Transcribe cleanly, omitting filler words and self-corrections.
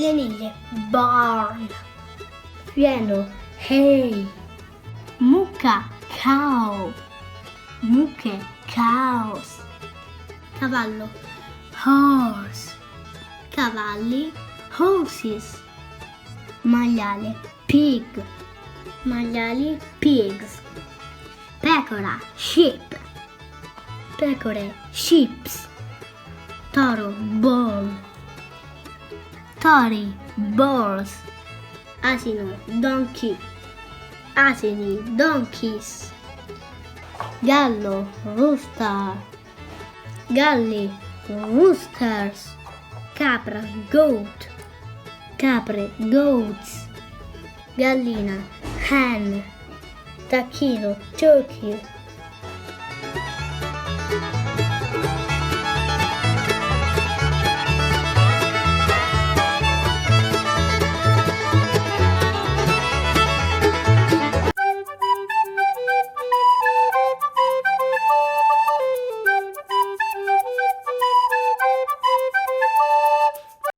Femminile barn. Fieno hay. Mucca cow. Mucche cows. Cavallo horse. Cavalli horses. Maiale pig. Maiali pigs. Pecora sheep. Pecore sheeps. Toro bull. Tori bulls. Asino donkey. Asini donkeys. Gallo rooster. Galli roosters. Capra goat. Capre goats. Gallina hen. Tacchino turkey.